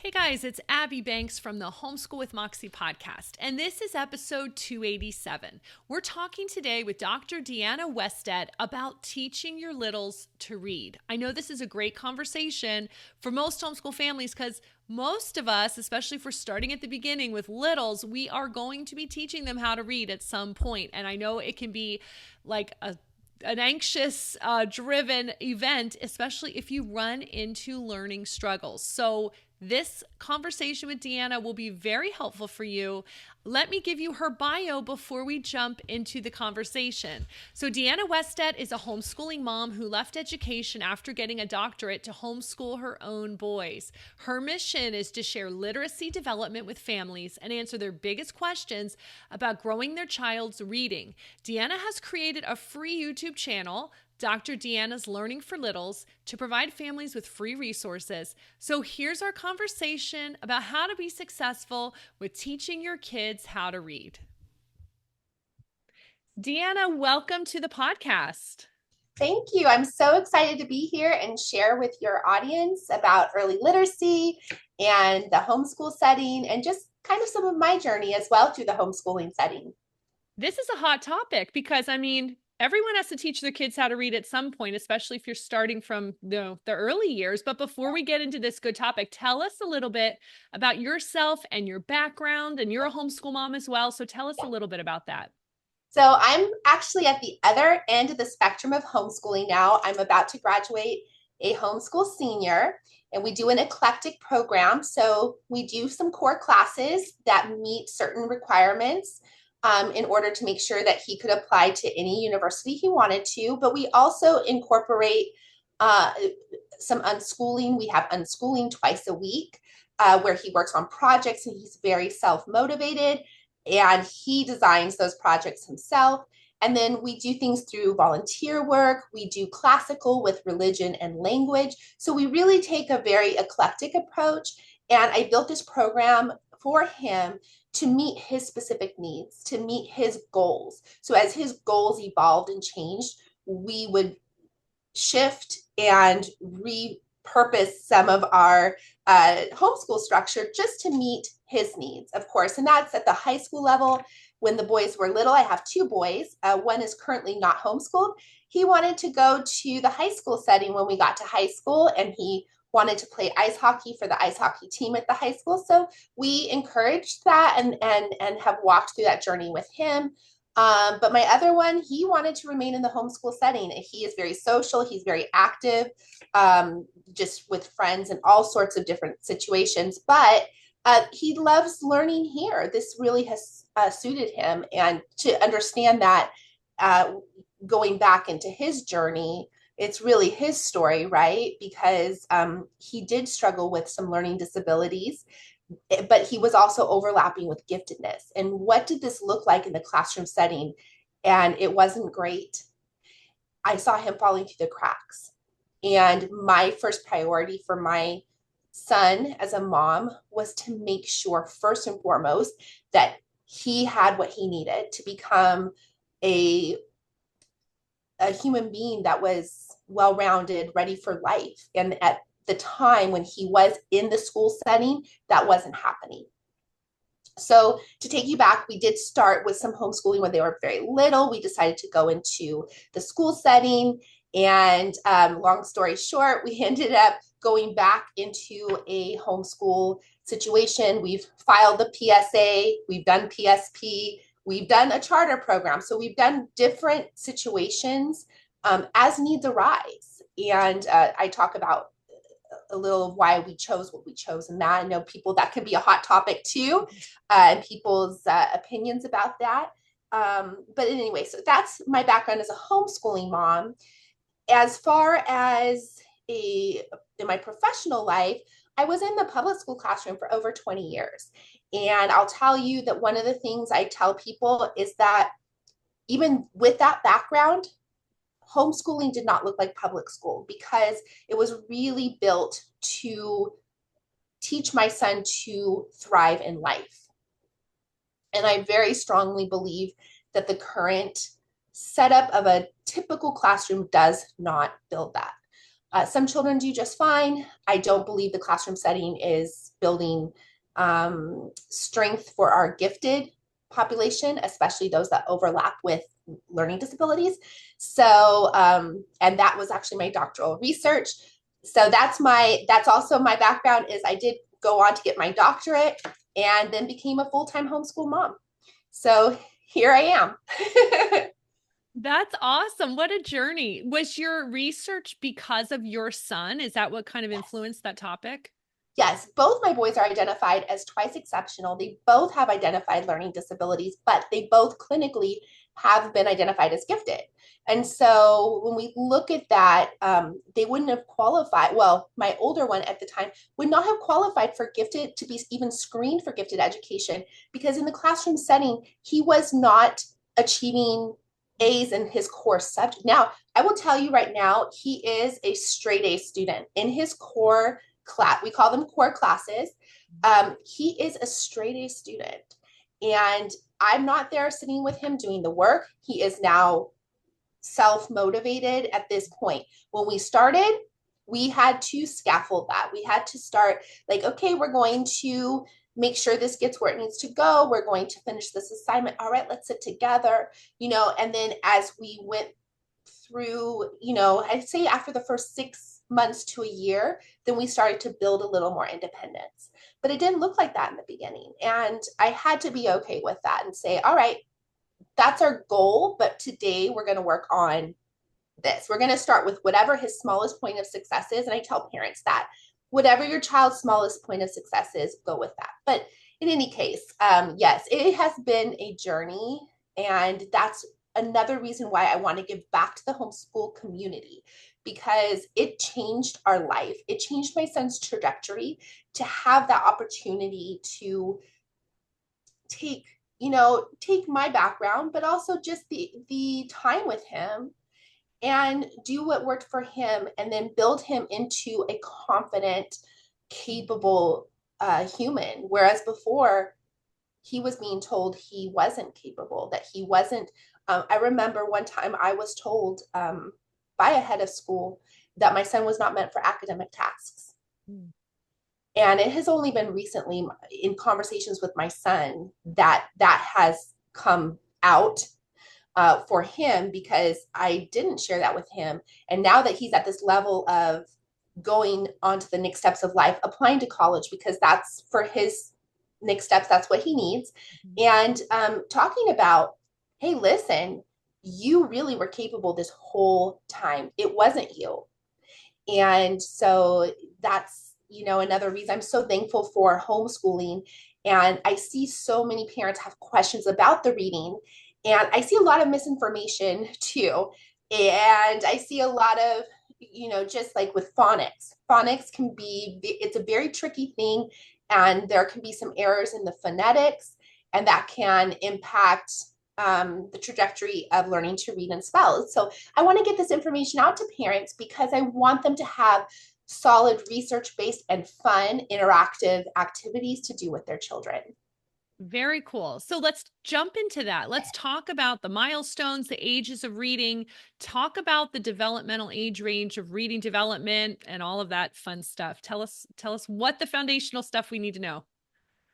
Hey guys, it's Abby Banks from the Homeschool with Moxie podcast, and this is episode 287. We're talking today with Dr. Deanna Westedt about teaching your littles to read. I know this is a great conversation for most homeschool families because most of us, especially if we're starting at the beginning with littles, we are going to be teaching them how to read at some point. And I know it can be like an anxious driven event, especially if you run into learning struggles. So this conversation with Deanna will be very helpful for you. Let me give you her bio before we jump into the conversation. So Deanna Westedt is a homeschooling mom who left education after getting a doctorate to homeschool her own boys. Her mission is to share literacy development with families and answer their biggest questions about growing their child's reading. Deanna has created a free YouTube channel, Dr. Deanna's Learning for Littles, to provide families with free resources. So here's our conversation about how to be successful with teaching your kids how to read. Deanna, welcome to the podcast. Thank you. I'm so excited to be here and share with your audience about early literacy and the homeschool setting and just kind of some of my journey as well through the homeschooling setting. This is a hot topic because, everyone has to teach their kids how to read at some point, especially if you're starting from the early years. But before we get into this good topic, tell us a little bit about yourself and your background. And you're a homeschool mom as well. So tell us a little bit about that. So I'm actually at the other end of the spectrum of homeschooling now. I'm about to graduate a homeschool senior, and we do an eclectic program. So we do some core classes that meet certain requirements in order to make sure that he could apply to any university he wanted to. But we also incorporate some unschooling. We have unschooling twice a week where he works on projects and he's very self-motivated and he designs those projects himself. And then we do things through volunteer work. We do classical with religion and language. So we really take a very eclectic approach. And I built this program for him to meet his specific needs, to meet his goals. So as his goals evolved and changed, we would shift and repurpose some of our homeschool structure just to meet his needs, of course. And that's at the high school level. When the boys were little, I have two boys. One is currently not homeschooled. He wanted to go to the high school setting when we got to high school, and he wanted to play ice hockey for the ice hockey team at the high school. So we encouraged that and have walked through that journey with him. But my other one, he wanted to remain in the homeschool setting. He is very social. He's very active, just with friends and all sorts of different situations. But he loves learning here. This really has suited him. And to understand that, going back into his journey, it's really his story, right? Because he did struggle with some learning disabilities, but he was also overlapping with giftedness. And what did this look like in the classroom setting? And it wasn't great. I saw him falling through the cracks. And my first priority for my son as a mom was to make sure, first and foremost, that he had what he needed to become a human being that was well-rounded, ready for life. And at the time when he was in the school setting, that wasn't happening. So to take you back, we did start with some homeschooling when they were very little. We decided to go into the school setting. And long story short, we ended up going back into a homeschool situation. We've filed the PSA, we've done PSP, we've done a charter program. So we've done different situations as needs arise. And I talk about a little of why we chose what we chose and that. I know people, that can be a hot topic too, and people's opinions about that. But anyway, so that's my background as a homeschooling mom. As far as in my professional life, I was in the public school classroom for over 20 years. And I'll tell you that one of the things I tell people is that even with that background, homeschooling did not look like public school because it was really built to teach my son to thrive in life. And I very strongly believe that the current setup of a typical classroom does not build that. Some children do just fine. I don't believe the classroom setting is building strength for our gifted population, especially those that overlap with learning disabilities. So, and that was actually my doctoral research. So that's also my background is I did go on to get my doctorate and then became a full-time homeschool mom. So here I am. That's awesome. What a journey. Was your research because of your son? Is that what kind of influenced that topic? Yes, both my boys are identified as twice exceptional. They both have identified learning disabilities, but they both clinically have been identified as gifted. And so when we look at that, they wouldn't have qualified. Well, my older one at the time would not have qualified for gifted to be even screened for gifted education because in the classroom setting, he was not achieving A's in his core subject. Now, I will tell you right now, he is a straight A student in his core class. We call them core classes. He is a straight A student. And I'm not there sitting with him doing the work. He is now self-motivated at this point. When we started, we had to scaffold that. We had to start like, okay, we're going to make sure this gets where it needs to go. We're going to finish this assignment. All right, let's sit together, and then as we went through, I'd say after the first 6 months to a year, then we started to build a little more independence. But it didn't look like that in the beginning. And I had to be okay with that and say, all right, that's our goal. But today we're going to work on this. We're going to start with whatever his smallest point of success is. And I tell parents that whatever your child's smallest point of success is, go with that. But in any case, yes, it has been a journey. And that's another reason why I want to give back to the homeschool community because it changed our life. It changed my son's trajectory to have that opportunity to take, take my background, but also just the time with him and do what worked for him and then build him into a confident, capable human. Whereas before, he was being told he wasn't capable, that he wasn't. I remember one time I was told by a head of school that my son was not meant for academic tasks. Mm. And it has only been recently in conversations with my son that has come out for him because I didn't share that with him. And now that he's at this level of going on to the next steps of life, applying to college because that's for his next steps, that's what he needs. Mm-hmm. And talking about, hey, listen, you really were capable this whole time. It wasn't you. And so that's, another reason I'm so thankful for homeschooling. And I see so many parents have questions about the reading. And I see a lot of misinformation too. And I see a lot of, just like with phonics. Phonics can be, it's a very tricky thing. And there can be some errors in the phonetics, and that can impact the trajectory of learning to read and spell. So I want to get this information out to parents because I want them to have solid research-based and fun interactive activities to do with their children. Very cool. So let's jump into that. Let's talk about the milestones, the ages of reading, talk about the developmental age range of reading development and all of that fun stuff. Tell us what the foundational stuff we need to know.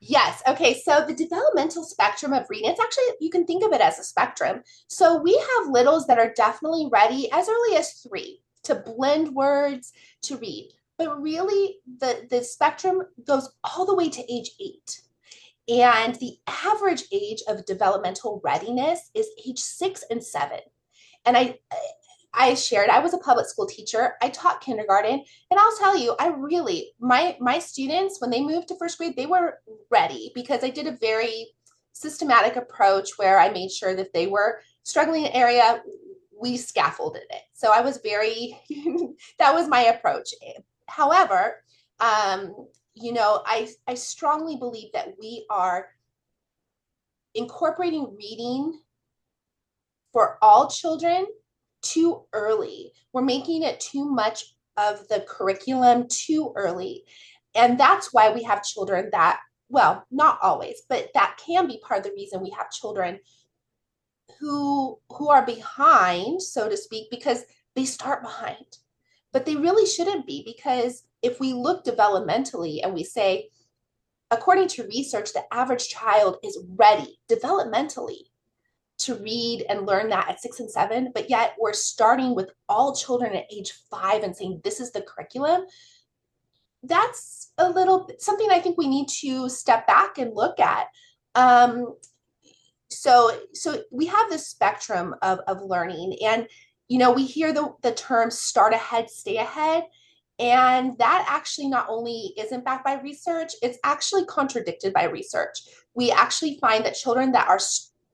Yes. Okay. So the developmental spectrum of reading, it's actually, you can think of it as a spectrum. So we have littles that are definitely ready as early as 3 to blend words to read. But really, the spectrum goes all the way to age 8. And the average age of developmental readiness is age 6 and 7. And I shared, I was a public school teacher. I taught kindergarten, and I'll tell you, I really, my students, when they moved to first grade, they were ready because I did a very systematic approach where I made sure that they were struggling in an area, we scaffolded it. So I was very, that was my approach. However, I strongly believe that we are incorporating reading for all children too early. We're making it too much of the curriculum too early. And that's why we have children that, well, not always, but that can be part of the reason we have children who are behind, so to speak, because they start behind. but they really shouldn't be, because if we look developmentally and we say, according to research, the average child is ready developmentally to read and learn that at 6 and 7, but yet we're starting with all children at age 5 and saying this is the curriculum. That's a little something I think we need to step back and look at. So we have this spectrum of learning, and we hear the term start ahead, stay ahead. And that actually not only isn't backed by research, it's actually contradicted by research. We actually find that children that are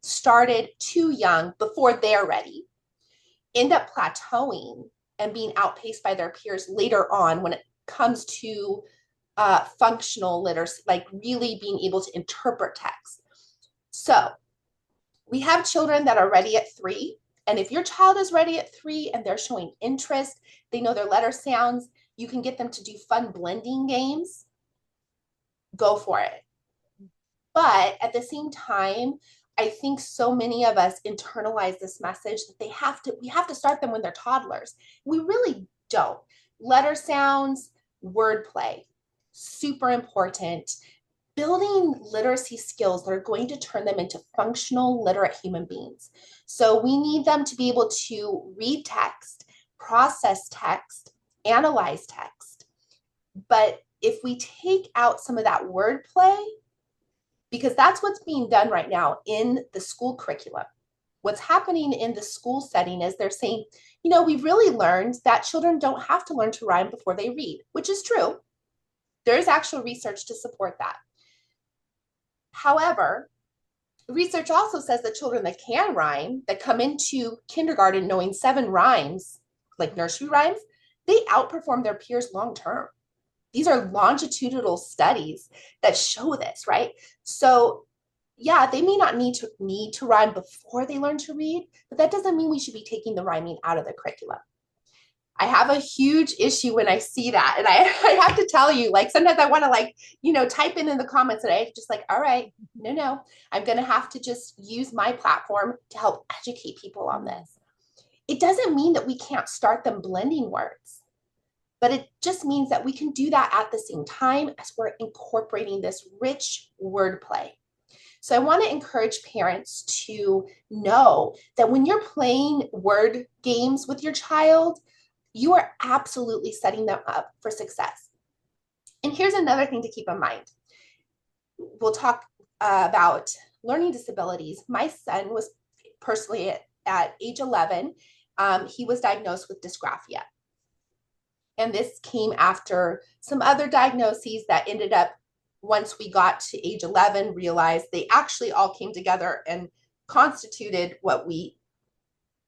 started too young before they're ready end up plateauing and being outpaced by their peers later on when it comes to functional literacy, like really being able to interpret text. So we have children that are ready at 3. And if your child is ready at 3 and they're showing interest, they know their letter sounds, you can get them to do fun blending games, go for it. But at the same time, I think so many of us internalize this message that we have to start them when they're toddlers. We really don't. Letter sounds, wordplay, super important. Building literacy skills that are going to turn them into functional, literate human beings. So we need them to be able to read text, process text, analyze text. But if we take out some of that wordplay, because that's what's being done right now in the school curriculum. What's happening in the school setting is they're saying, we've really learned that children don't have to learn to rhyme before they read, which is true. There's actual research to support that. However, research also says that children that can rhyme, that come into kindergarten knowing 7 rhymes, like nursery rhymes, they outperform their peers long term. These are longitudinal studies that show this, right? So yeah, they may not need to rhyme before they learn to read, but that doesn't mean we should be taking the rhyming out of the curriculum. I have a huge issue when I see that. And I have to tell you, like, sometimes I want to type in the comments, and I just all right, no, I'm going to have to just use my platform to help educate people on this. It doesn't mean that we can't start them blending words, but it just means that we can do that at the same time as we're incorporating this rich wordplay. So I want to encourage parents to know that when you're playing word games with your child, you are absolutely setting them up for success. And here's another thing to keep in mind. We'll talk about learning disabilities. My son was personally at age 11, he was diagnosed with dysgraphia. And this came after some other diagnoses that ended up, once we got to age 11, realized they actually all came together and constituted what we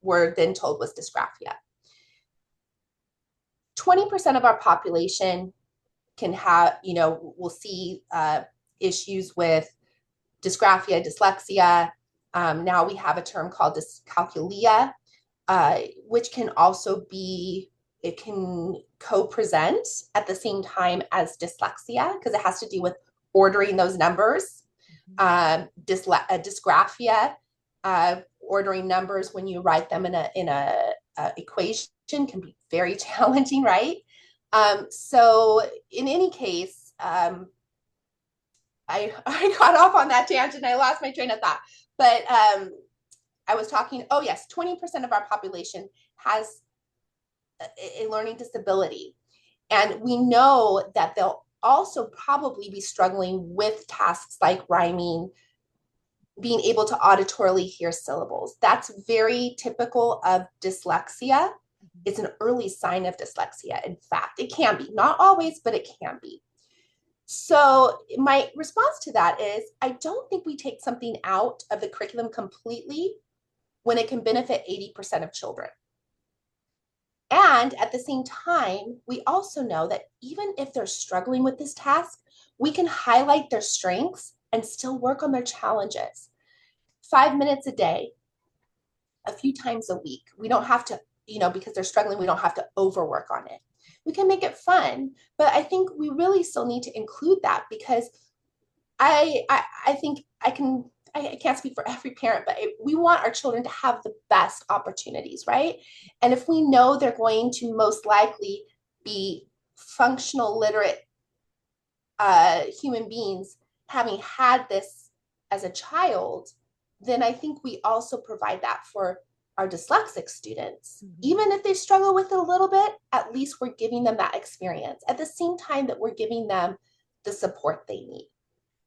were then told was dysgraphia. 20% of our population can have, we'll see issues with dysgraphia, dyslexia. Now we have a term called dyscalculia, which can also be, it can co-present at the same time as dyslexia because it has to do with ordering those numbers. Dysgraphia, ordering numbers when you write them in a equation can be very challenging, right? So in any case, I got off on that tangent. I lost my train of thought, but I was talking, 20% of our population has a learning disability. And we know that they'll also probably be struggling with tasks like rhyming, being able to auditorily hear syllables. That's very typical of dyslexia. It's an early sign of dyslexia. In fact, it can be, not always, but it can be. So my response to that is, I don't think we take something out of the curriculum completely when it can benefit 80% of children. And at the same time, we also know that even if they're struggling with this task, we can highlight their strengths and still work on their challenges. 5 minutes a day, a few times a week. We don't have to, because they're struggling, we don't have to overwork on it. We can make it fun, but I think we really still need to include that because I think I I can't speak for every parent, but we want our children to have the best opportunities, right? And if we know they're going to most likely be functional, literate human beings, having had this as a child, then I think we also provide that for our dyslexic students. Mm-hmm. Even if they struggle with it a little bit, at least we're giving them that experience at the same time that we're giving them the support they need.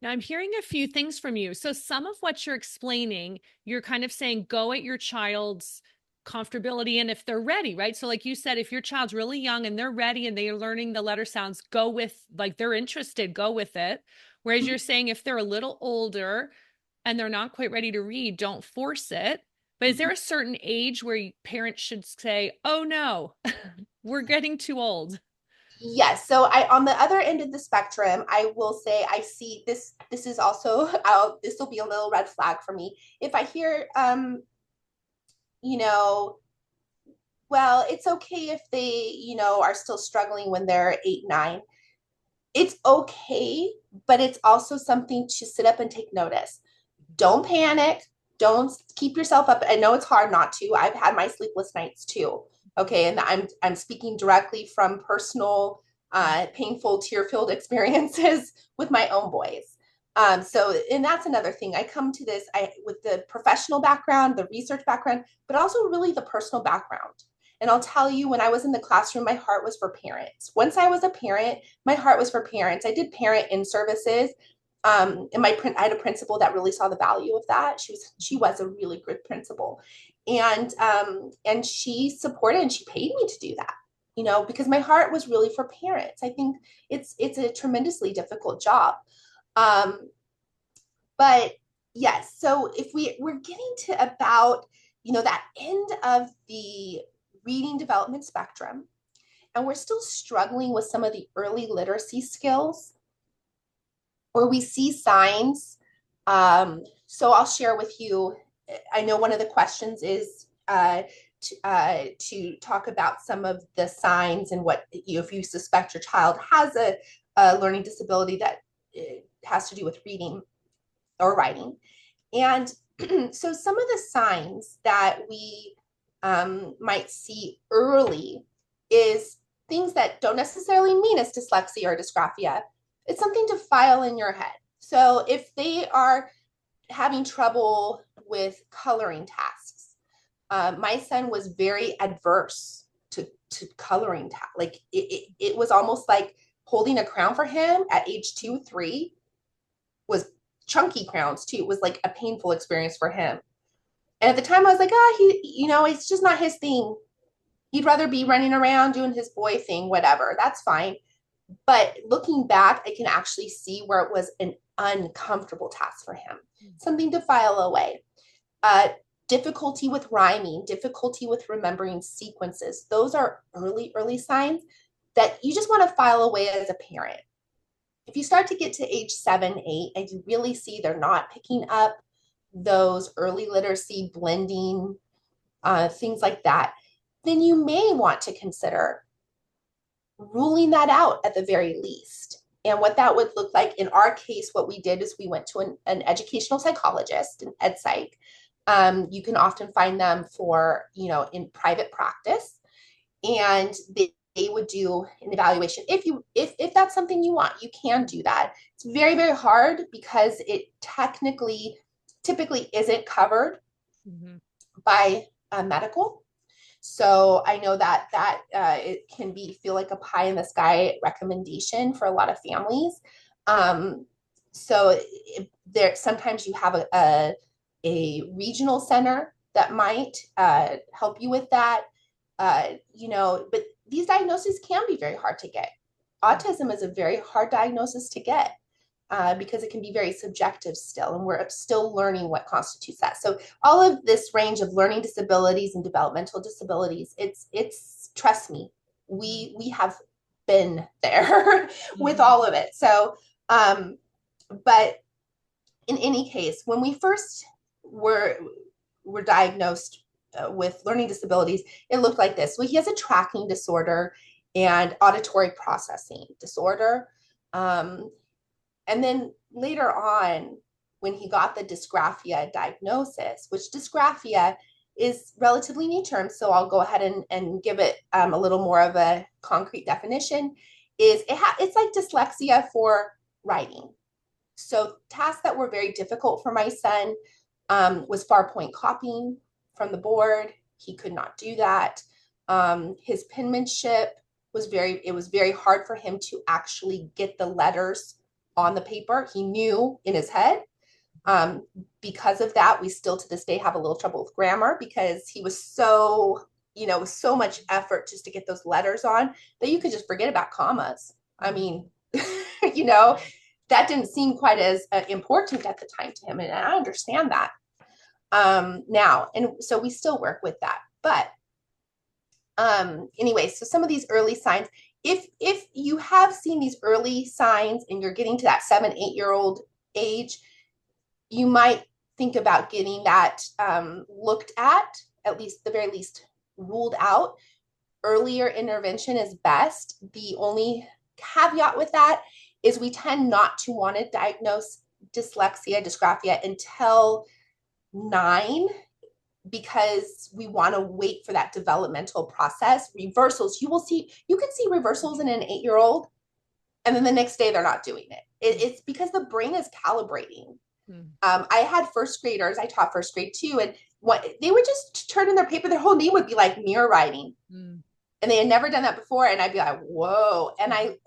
Now, I'm hearing a few things from you. So some of what you're explaining, you're kind of saying go at your child's comfortability and if they're ready, right? So like you said, if your child's really young and they're ready and they're learning the letter sounds, go with, like, they're interested, go with it. Whereas you're saying if they're a little older and they're not quite ready to read, don't force it. But is there a certain age where parents should say, oh no, we're getting too old? Yes. So on the other end of the spectrum, I will say I see this. This is also, this will be a little red flag for me. If I hear, you know, well, it's okay if they, are still struggling when they're 8, 9. It's okay, but it's also something to sit up and take notice. Don't panic. Don't keep yourself up. I know it's hard not to. I've had my sleepless nights too. Okay. And I'm speaking directly from personal, painful, tear-filled experiences with my own boys. And that's another thing. I come to this with the professional background, the research background, but also really the personal background. And I'll tell you, when I was in the classroom, my heart was for parents. Once I was a parent, my heart was for parents. I did parent in services. And I had a principal that really saw the value of that. She was a really good principal, and she supported and she paid me to do that. Because my heart was really for parents. I think it's a tremendously difficult job, but yes. So if we're getting to about that end of the reading development spectrum, and we're still struggling with some of the early literacy skills, or we see signs. So I'll share with you, I know one of the questions is to talk about some of the signs and what, if you suspect your child has a learning disability that has to do with reading or writing. And so some of the signs that we might see early is things that don't necessarily mean it's dyslexia or dysgraphia. It's something to file in your head. So if they are having trouble with coloring tasks, my son was very adverse to coloring tasks. Like it was almost like holding a crown for him at age 2, 3 was chunky crowns too. It was like a painful experience for him. And at the time I was like, it's just not his thing. He'd rather be running around doing his boy thing, whatever. That's fine. But looking back, I can actually see where it was an uncomfortable task for him, something to file away. Difficulty with rhyming, difficulty with remembering sequences. Those are early signs that you just want to file away as a parent. If you start to get to age 7, 8, and you really see they're not picking up those early literacy, blending, things like that, then you may want to consider ruling that out at the very least. And what that would look like in our case, what we did is we went to an educational psychologist, an ed psych. You can often find them for, in private practice, and they would do an evaluation. If that's something you want, you can do that. It's very, very hard because it typically isn't covered by medical. So I know that it can feel like a pie in the sky recommendation for a lot of families. So sometimes you have a regional center that might help you with that. But these diagnoses can be very hard to get. Autism is a very hard diagnosis to get. Because it can be very subjective still, and we're still learning what constitutes that. So all of this range of learning disabilities and developmental disabilities, it's trust me, we have been there with all of it. So, but in any case, when we first were diagnosed with learning disabilities, it looked like this. Well, he has a tracking disorder and auditory processing disorder. And then later on, when he got the dysgraphia diagnosis, which dysgraphia is relatively new term, so I'll go ahead and give it a little more of a concrete definition, is it's like dyslexia for writing. So tasks that were very difficult for my son was far point copying from the board. He could not do that. His penmanship it was very hard for him to actually get the letters on the paper. He knew in his head. Because of that, we still to this day have a little trouble with grammar because he was so, so much effort just to get those letters on that you could just forget about commas. I mean, that didn't seem quite as important at the time to him. And I understand that now. And so we still work with that. But anyway, so some of these early signs, if you have seen these early signs and you're getting to that 7-8-year-old age, you might think about getting that looked at least the very least ruled out. Earlier intervention is best. The only caveat with that is we tend not to want to diagnose dysgraphia until 9, because we want to wait for that developmental process. Reversals, you can see reversals in an 8-year-old, and then the next day they're not doing it. It's because the brain is calibrating. I had first graders, I taught first grade too, and they would just turn in their paper, their whole name would be like mirror writing. And they had never done that before. And I'd be like, whoa. And I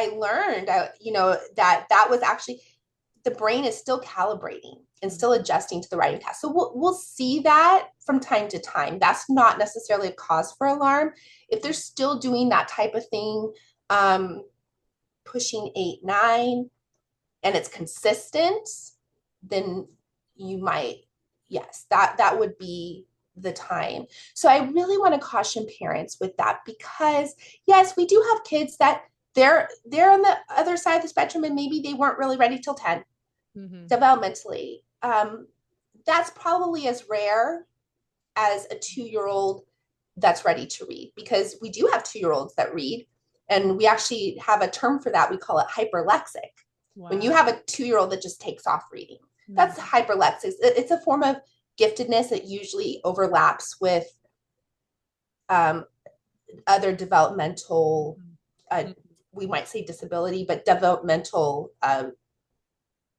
learned, that was actually, the brain is still calibrating and still adjusting to the writing task. So we'll see that from time to time. That's not necessarily a cause for alarm. If they're still doing that type of thing, pushing 8, 9, and it's consistent, then you might, yes, that would be the time. So I really want to caution parents with that, because yes, we do have kids that they're on the other side of the spectrum and maybe they weren't really ready till 10 developmentally. That's probably as rare as a 2-year-old that's ready to read, because we do have 2-year-olds that read, and we actually have a term for that. We call it hyperlexic. Wow. When you have a 2-year-old that just takes off reading, that's hyperlexic. It's a form of giftedness that usually overlaps with other developmental, we might say disability, but developmental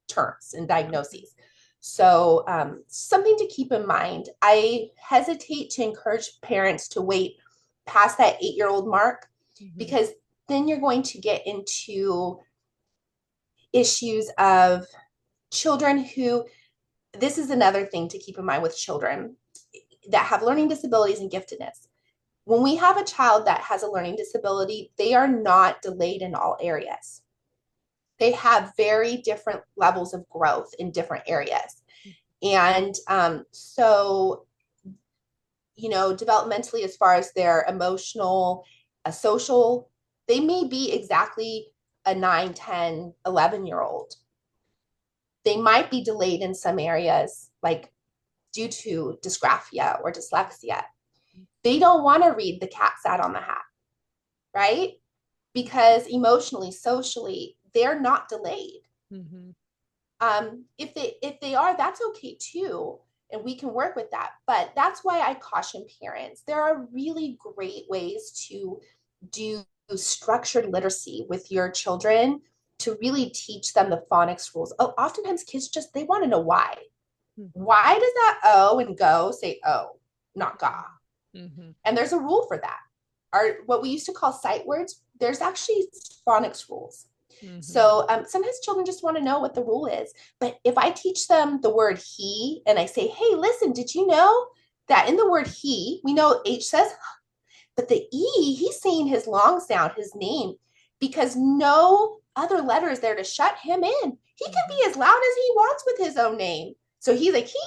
terms and diagnoses. So something to keep in mind. I hesitate to encourage parents to wait past that 8-year-old mark, because then you're going to get into issues of children who, this is another thing to keep in mind with children that have learning disabilities and giftedness. When we have a child that has a learning disability, they are not delayed in all areas. They have very different levels of growth in different areas. And so, developmentally, as far as their emotional, social, they may be exactly a 9, 10, 11-year-old. They might be delayed in some areas, like due to dysgraphia or dyslexia. They don't want to read The Cat Sat on the Hat, right? Because emotionally, socially, they're not delayed. If they are, that's okay too, and we can work with that. But that's why I caution parents. There are really great ways to do structured literacy with your children to really teach them the phonics rules. Oftentimes kids they want to know why. Why does that O and go say O, not ga? And there's a rule for that. What we used to call sight words, there's actually phonics rules. So sometimes children just want to know what the rule is. But if I teach them the word he and I say, hey, listen, did you know that in the word he, we know H says, but the E, he's saying his long sound, his name, because no other letter is there to shut him in. He can be as loud as he wants with his own name. So he's like, he,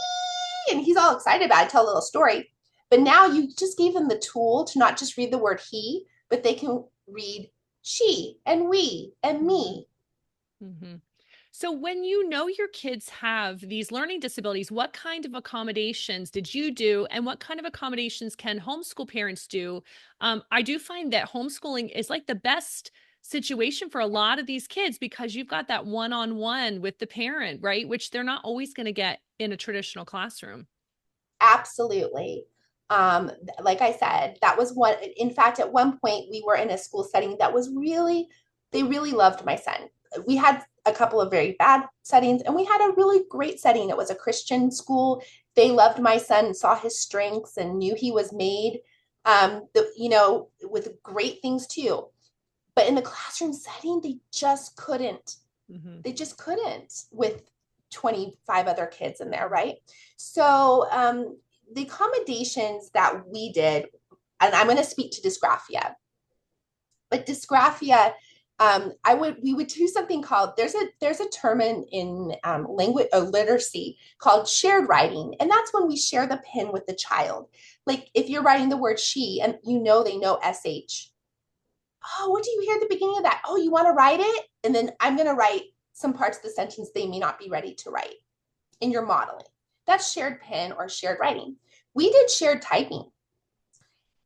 and he's all excited about it, tell a little story. But now you just gave them the tool to not just read the word he, but they can read she and we and me. So when your kids have these learning disabilities, what kind of accommodations did you do, and what kind of accommodations can homeschool parents do? I do find that homeschooling is like the best situation for a lot of these kids because you've got that one-on-one with the parent, right? Which they're not always going to get in a traditional classroom. Absolutely. Like I said, that was one. In fact, at one point, we were in a school setting that was really, they really loved my son. We had a couple of very bad settings, and we had a really great setting. It was a Christian school. They loved my son, saw his strengths, and knew he was made, with great things too. But in the classroom setting, they just couldn't. Mm-hmm. They just couldn't with 25 other kids in there, right? So the accommodations that we did, and I'm going to speak to dysgraphia, but dysgraphia, we would do something called, there's a term in language or literacy called shared writing, and that's when we share the pen with the child. Like if you're writing the word she, and they know sh. Oh, what do you hear at the beginning of that? Oh, you want to write it? And then I'm going to write some parts of the sentence they may not be ready to write in your modeling. That's shared pen or shared writing. We did shared typing.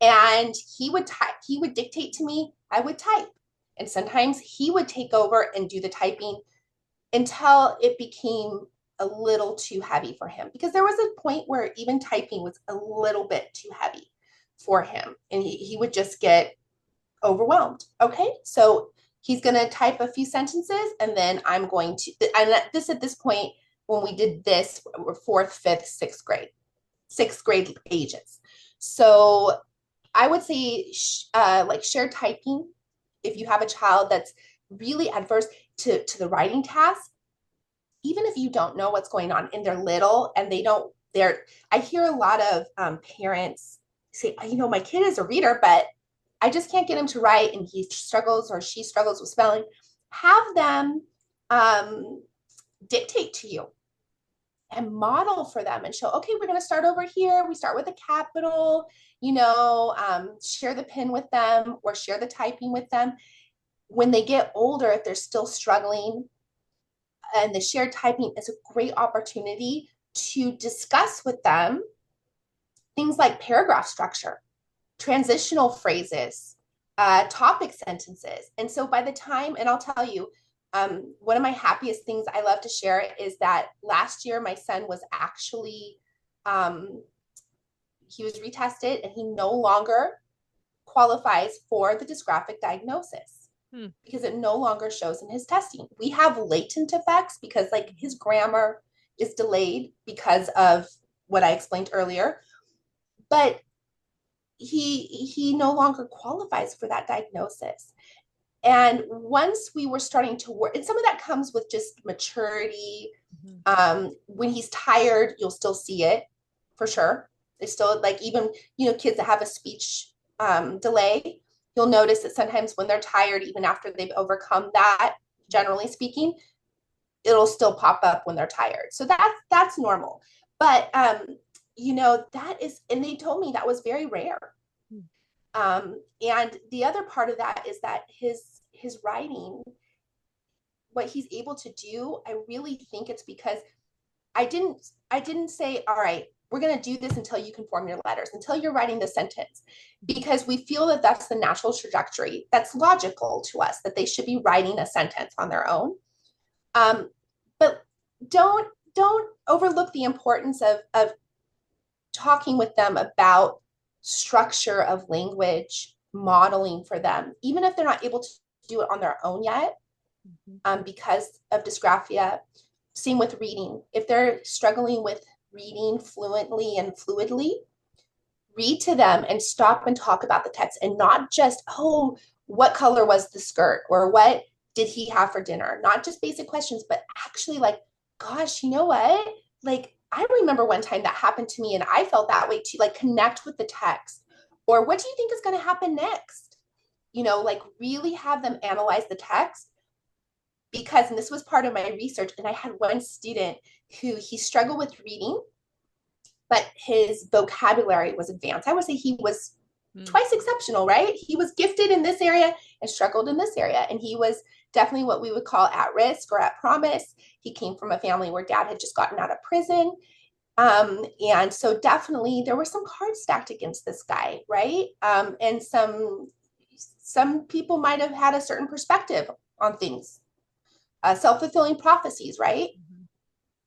And he would dictate to me, I would type. And sometimes he would take over and do the typing until it became a little too heavy for him. Because there was a point where even typing was a little bit too heavy for him. And he would just get overwhelmed. Okay, so he's going to type a few sentences, and then I'm going to, and at this point, when we did this, we're 4th, 5th, 6th grade ages. So I would say like shared typing, if you have a child that's really adverse to the writing task, even if you don't know what's going on and they're little and I hear a lot of parents say, my kid is a reader, but I just can't get him to write, and he struggles or she struggles with spelling. Have them dictate to you and model for them and show, okay, we're going to start over here. We start with a capital, share the pen with them or share the typing with them. When they get older, if they're still struggling, and the shared typing is a great opportunity to discuss with them things like paragraph structure, transitional phrases, topic sentences. And so by the time, and I'll tell you, one of my happiest things I love to share is that last year my son was actually, he was retested and he no longer qualifies for the dysgraphic diagnosis because it no longer shows in his testing. We have latent effects because like his grammar is delayed because of what I explained earlier, but he no longer qualifies for that diagnosis. And once we were starting to work, and some of that comes with just maturity. When he's tired, you'll still see it for sure. They still like, even, kids that have a speech delay, you'll notice that sometimes when they're tired, even after they've overcome that, generally speaking, it'll still pop up when they're tired. So that's normal. But that is, and they told me that was very rare. And the other part of that is that his writing, what he's able to do, I really think it's because I didn't say, all right, we're going to do this until you can form your letters, until you're writing the sentence, because we feel that that's the natural trajectory. That's logical to us, that they should be writing a sentence on their own. But don't overlook the importance of talking with them about structure of language, modeling for them, even if they're not able to do it on their own yet, because of dysgraphia. Same with reading. If they're struggling with reading fluently and fluidly, read to them and stop and talk about the text, and not just, oh, what color was the skirt, or what did he have for dinner? Not just basic questions, but actually like, gosh, you know what? Like, I remember one time that happened to me and I felt that way too, like connect with the text. Or what do you think is going to happen next? Like really have them analyze the text. Because, and this was part of my research, and I had one student who he struggled with reading, but his vocabulary was advanced. I would say he was twice exceptional, right? He was gifted in this area and struggled in this area. And he was definitely what we would call at risk or at promise. He came from a family where dad had just gotten out of prison. And so definitely there were some cards stacked against this guy, right? And some some people might have had a certain perspective on things, self-fulfilling prophecies, right? Mhm.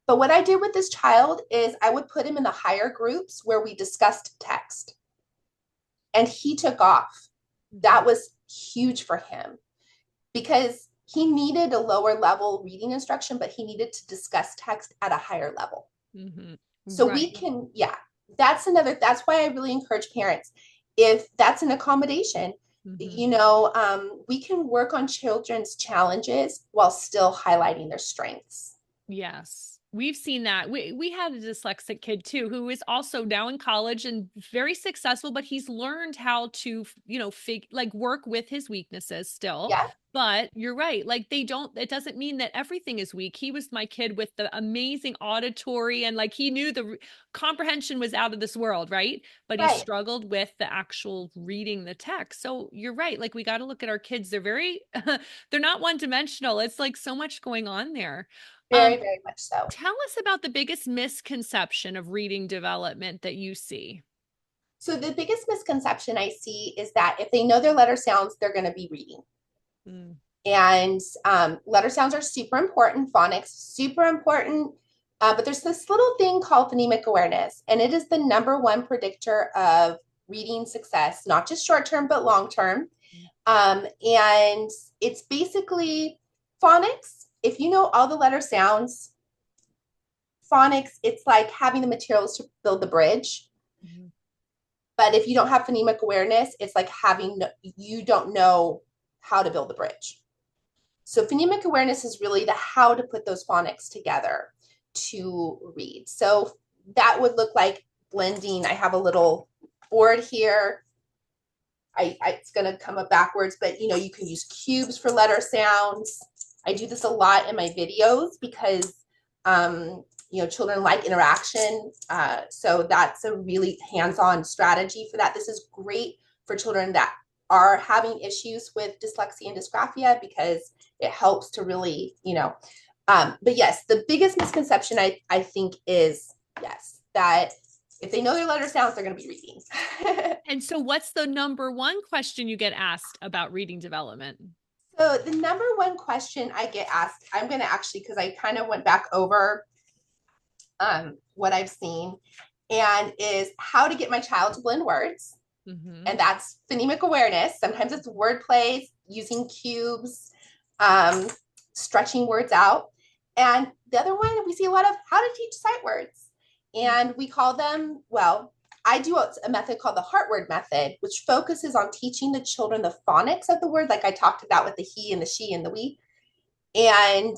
But what I did with this child is I would put him in the higher groups where we discussed text, and he took off. That Mhm. was huge for him because he needed a lower level reading instruction, but he needed to discuss text at a higher level. Mhm. So we Right. can, yeah, that's why I really encourage parents, if that's an accommodation, Mhm. we can work on children's challenges while still highlighting their strengths. Yes. We've seen that. We had a dyslexic kid too who is also now in college and very successful, but he's learned how to, work with his weaknesses still. Yeah, But you're right. Like it doesn't mean that everything is weak. He was my kid with the amazing auditory and like he knew the comprehension was out of this world, right? But he right. struggled with the actual reading the text. So you're right. Like we got to look at our kids. They're very, they're not one dimensional. It's like so much going on there. Very, very much so. Tell us about the biggest misconception of reading development that you see. So the biggest misconception I see is that if they know their letter sounds, they're going to be reading. Mm. And letter sounds are super important, phonics, super important. But there's this little thing called phonemic awareness, and it is the number one predictor of reading success, not just short term, but long term. And it's basically phonics. If you know all the letter sounds, phonics, it's like having the materials to build the bridge. Mhm. But if you don't have phonemic awareness, it's like you don't know how to build the bridge. So phonemic awareness is really the how to put those phonics together to read. So that would look like blending. I have a little board here. It's going to come up backwards, but you can use cubes for letter sounds. I do this a lot in my videos because children like interaction. So that's a really hands-on strategy for that. This is great for children that are having issues with dyslexia and dysgraphia because it helps to really, but yes, the biggest misconception I think is, yes, that if they know their letter sounds, they're going to be reading. And so, what's the number one question you get asked about reading development? So the number one question I get asked, I'm going to actually, because I kind of went back over what I've seen, and is how to get my child to blend words. Mm-hmm. And that's phonemic awareness. Sometimes it's word plays, using cubes, um, stretching words out. And the other one, we see a lot of how to teach sight words. And we call them, well, I do a method called the heart word method, which focuses on teaching the children the phonics of the word, like I talked about with the he and the she and the we. And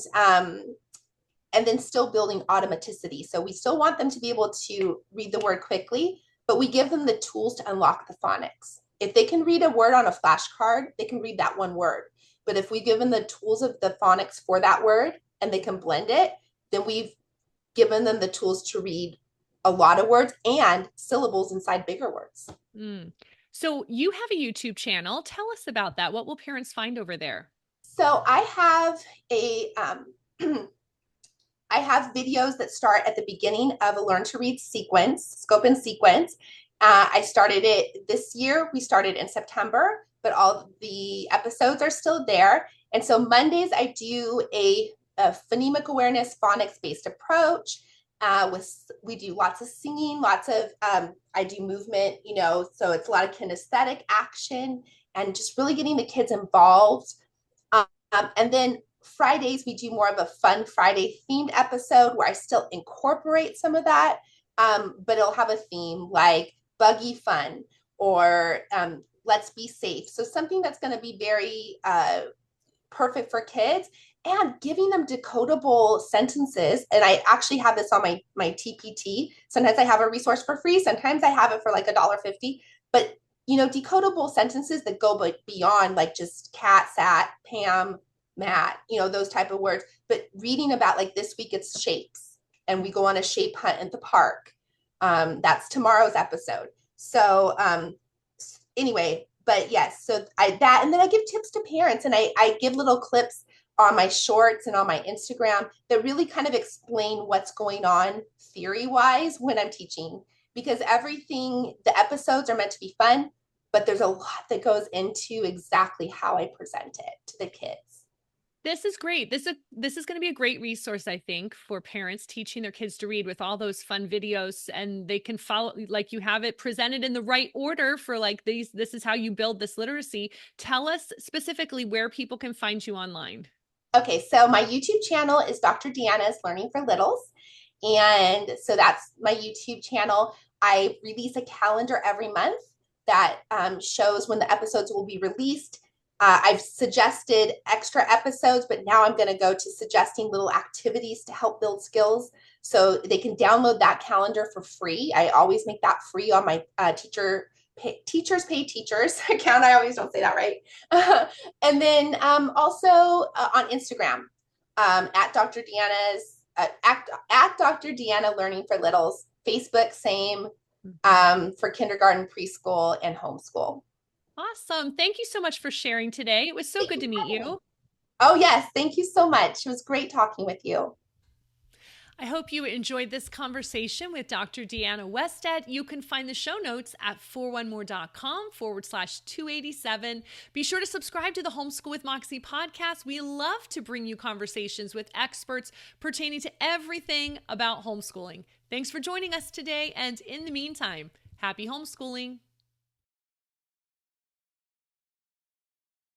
and then still building automaticity. So we still want them to be able to read the word quickly, but we give them the tools to unlock the phonics. If they can read a word on a flashcard, they can read that one word. But if we give them the tools of the phonics for that word and they can blend it, then we've given them the tools to read a lot of words and syllables inside bigger words. Mm. So, you have a YouTube channel. Tell us about that. What will parents find over there? So I have a I have videos that start at the beginning of a Learn to Read sequence, scope and sequence. I started it this year. We started in September, but all the episodes are still there. And so Mondays, I do a phonemic awareness, phonics based approach. We do lots of singing, lots of I do movement, so it's a lot of kinesthetic action and just really getting the kids involved. And then Fridays, we do more of a fun Friday themed episode where I still incorporate some of that, but it'll have a theme like buggy fun or let's be safe. So something that's going to be very perfect for kids and giving them decodable sentences. And I actually have this on my TPT. Sometimes I have a resource for free. Sometimes I have it for like $1.50. But decodable sentences that go beyond like just cat, sat, Pam, Matt, those type of words. But reading about like this week it's shapes, and we go on a shape hunt at the park. That's tomorrow's episode. So anyway, but yes, so and then I give tips to parents, and I give little clips on my shorts and on my Instagram that really kind of explain what's going on theory wise when I'm teaching, because the episodes are meant to be fun, but there's a lot that goes into exactly how I present it to the kids. This is great. This is going to be a great resource, I think, for parents teaching their kids to read with all those fun videos, and they can follow, like, you have it presented in the right order for like these. This is how you build this literacy. Tell us specifically where people can find you online. Okay, so my YouTube channel is Dr. Deanna's Learning for Littles. And so that's my YouTube channel. I release a calendar every month that shows when the episodes will be released. I've suggested extra episodes, but now I'm going to go to suggesting little activities to help build skills. So they can download that calendar for free. I always make that free on my Teachers Pay Teachers account. I always don't say that right. And then also on Instagram at Dr. Deanna's at Dr. Deanna Learning for Littles. Facebook, same for kindergarten, preschool, and homeschool. Awesome. Thank you so much for sharing today. It was so good to meet you. Oh, yes. Thank you so much. It was great talking with you. I hope you enjoyed this conversation with Dr. Deanna Westedt. You can find the show notes at 4onemore.com/287. Be sure to subscribe to the Homeschool with Moxie podcast. We love to bring you conversations with experts pertaining to everything about homeschooling. Thanks for joining us today. And in the meantime, happy homeschooling.